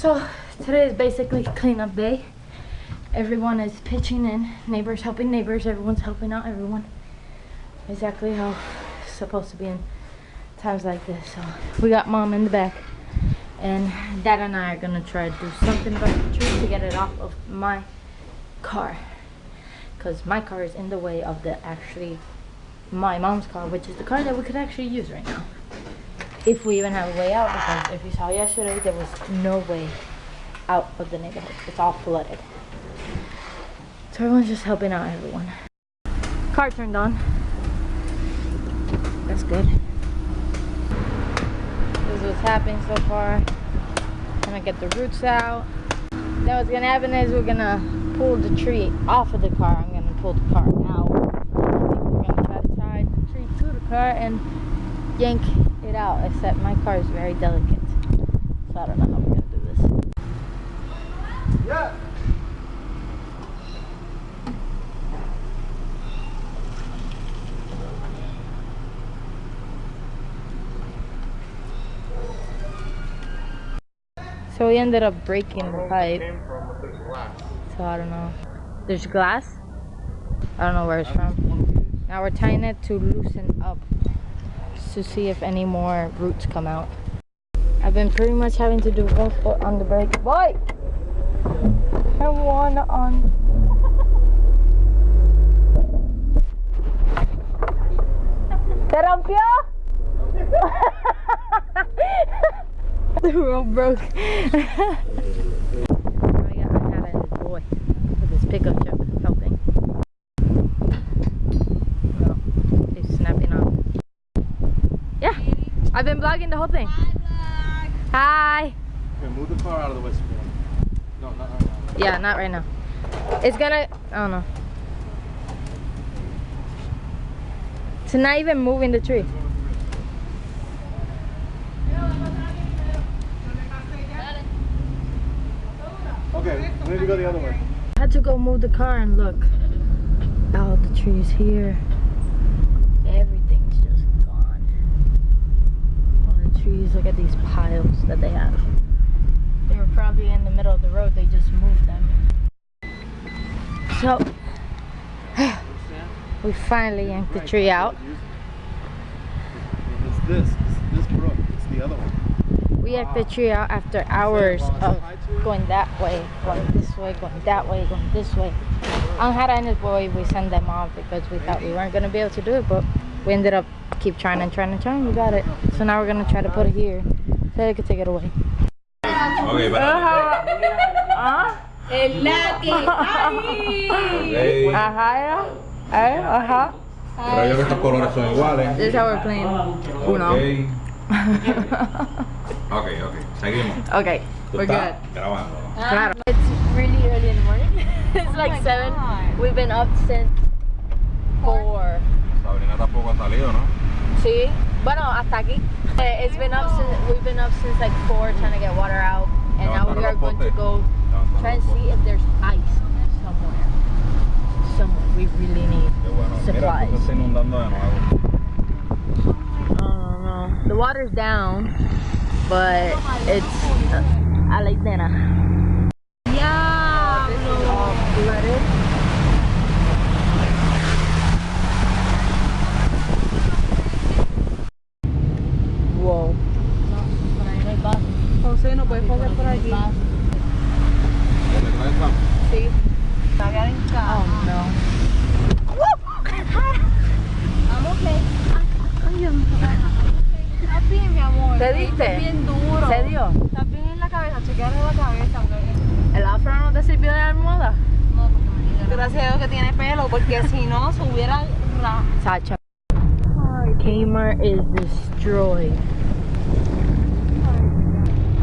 So today is basically cleanup day. Everyone is pitching in, neighbors helping neighbors, everyone's helping out everyone. Exactly how it's supposed to be in times like this. So we got mom in the back, and dad and I are gonna try to do something about the tree to get it off of my car, because my car is in the way of my mom's car, which is the car that we could actually use right now, if we even have a way out, because if you saw yesterday, there was no way out of the neighborhood. It's all flooded. So everyone's just helping out everyone. Car turned on. That's good. This is what's happening so far. Gonna get the roots out. Then what's gonna happen is we're gonna pull the tree off of the car. I'm gonna pull the car out. We're gonna try to tie the tree to the car and yank it out, except my car is very delicate, so I don't know how we're gonna do this. Yeah. So we ended up breaking the pipe. So I don't know. There's glass? I don't know where it's from. Now we're tying it to loosen up, to see if any more roots come out. I've been pretty much having to do 1 foot on the brake. Boy! And 1 on... ¿Se rompió? The road broke. I got this boy with his pickup truck helping. No, he's snapping off. Yeah, I've been vlogging the whole thing. Hi. Okay, move the car out of the way. No, not right now. Yeah, not right now. It's gonna, I don't know. It's not even moving the tree. Okay, maybe go the other way. I had to go move the car and look. Oh, the tree's here. Everything's just gone. All the trees, look at these piles that they have. They were probably in the middle of the road, they just moved them. So, we finally yanked the tree out. It's this brook, it's the other one. We yanked the tree out after hours of going that way, going this way, going that way, going this way. Anjara and his boy, we sent them off because we thought we weren't going to be able to do it, but we ended up keep trying and trying and trying. We got it. So now we're going to try to put it here so they could take it away. Okay, but pero yo creo que estos colores son iguales. This is how we're playing Uno. Okay, seguimos. Okay, we're good. Grabando. Claro. It's really early in the morning. It's like 7. We've been up since 4. Sabrina tampoco ha salido, ¿no? Sí. Bueno, hasta aquí. We've been up since like 4 trying to get water out, and now we are going to go try and see if there's ice somewhere. We really need supplies. Mira, está inundando de nuevo. The water's down, but it's a la idena. Yeah, this is all flooded. Whoa. No, por ahí no hay paso. José, no puedes pasar por aquí. Sí. Oh no. I'm okay. Está bien, mi amor. ¿Te diste? Está bien duro. ¿Se dio? Está bien en la cabeza, chequeale la cabeza. ¿El afro no te sirvió de almohada? No, porque gracias a Dios que tiene pelo, porque si no se hubiera... Sacha. Kmart is destroyed.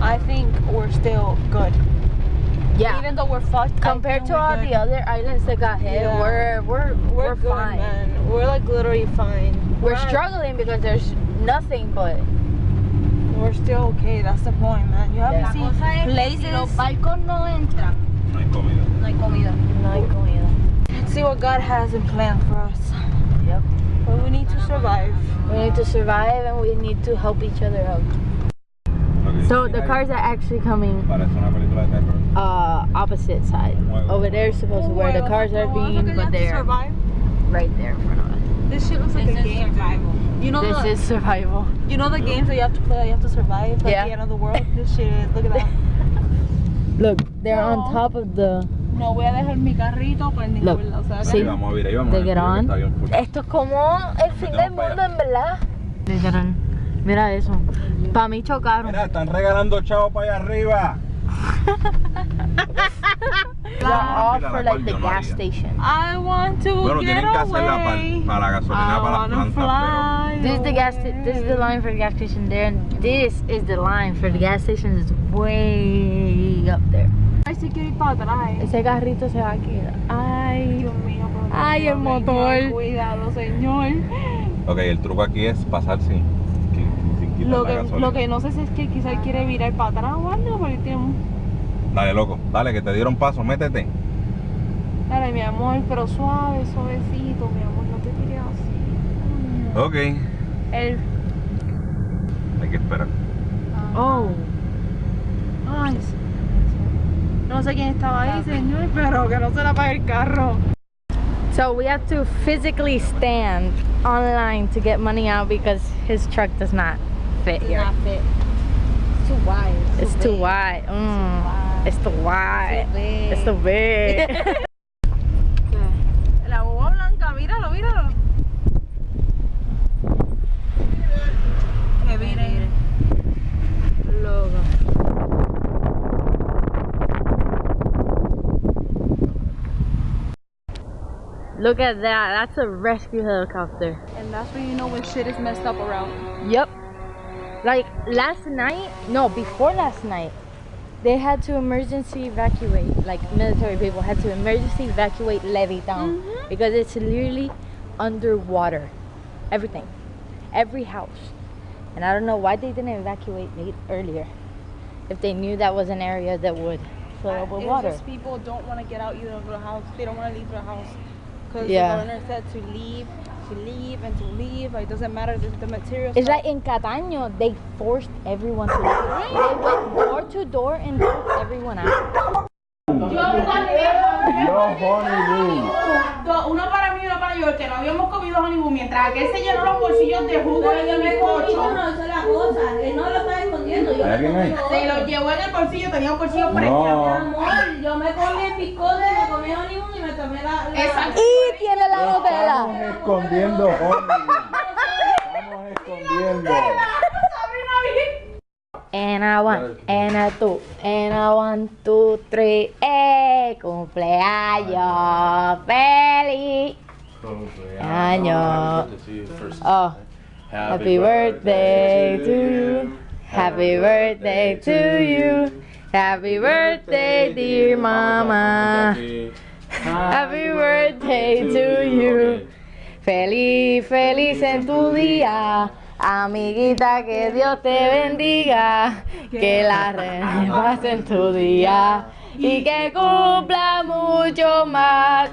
I think we're still good. Yeah. Even though we're fucked. Compared to all the other islands that got hit, yeah. we're good, fine. Man. We're like literally fine. We're struggling because there's nothing, but we're still okay. That's the point, man. You haven't seen places. Los barcos no entran. No hay comida. No hay comida. No hay comida. Let's see what God has in plan for us. Yep. But we need to survive. We need to survive, and we need to help each other out. Okay. So the cars are actually coming Parece una película de terror. opposite side. Over there is supposed to where the cars are being, but they're right there in front of us. This shit looks like a game. Survival. You know This the, is survival. you know the games that you have to play, you have to survive, like Yeah. the end of the world. This shit is, look at that. Look, they're on top of the. No voy a dejar mi carrito por ningún Look, lado. O sea, sí. Ahí vamos a ver, ahí vamos. They get on. Está bien full. Esto es como el fin del mundo, en verdad. They get on. Mira eso. Para mí chocaron. Mira, están regalando chavos para allá arriba. They're all Mira, for la like the cual yo no gas haría. station. I want to Bueno, get tienen que hacerla away. para la gasolina, I para las wanna plantas, fly This is the gas. This is the line for the gas station there, and this is the line for the gas station. Is way up there. Ay, sí quiero ir para atrás. Ese carrito se va a quedar. Ay, Dios mío, pero Ay, el señor, motor. Cuidado, señor. pero... Ok, el truco aquí es pasar sin quitar Lo la gasolina. lo que no sé si es que quizás quiere virar para atrás o algo, porque tiene... Dale, loco, dale, que te dieron paso, métete. Dale, mi amor, pero suave, suavecito, mi amor, no te tires así. Ok, El... hay que esperar. oh. Ay, no sé quién estaba ahí, señor, pero que no se le apague el carro. So we have to physically stand online to get money out because his truck does not fit here. Not fit. It's too wide. It's too wide. It's too wide. It's too big. La boba blanca, míralo, míralo. Que viene. Loco. Look at that. That's a rescue helicopter. And that's when you know when shit is messed up around. Yep. Like last night, no, before last night, they had to emergency evacuate. Like military people had to emergency evacuate Levittown because it's literally underwater. Everything, every house. And I don't know why they didn't evacuate it earlier. If they knew that was an area that would fill up with It's water. just people don't want to get out either of the house. They don't want to leave their house. Because Yeah. the governor said to leave, and to leave. It doesn't matter the materials. It's like in Cataño, they forced everyone to leave. They went door to door and forced everyone out. Uno para mí y uno para yo, que no habíamos comido honeymoon mientras aquel se llenó los bolsillos de jugo y de bizcocho. No, esa es la cosa, que no lo está escondiendo. Yo ¿Hay alguien ahí? Se lo llevó en el bolsillo, tenía un bolsillo No. preñado. amor, yo me comí el bizcocho, me comí el honeymoon y me tomé la... Exacto. Y tiene la botella. Escondiendo, estamos escondiendo. And I one, and I two, and I 1, 2, 3, cumpleaños feliz. Año. Oh, happy birthday to you. Happy birthday to you. Happy birthday, dear mama. Happy birthday to you. Feliz, feliz en tu día. Amiguita, que Dios te bendiga, que la renuevas en tu día y que cumpla mucho más.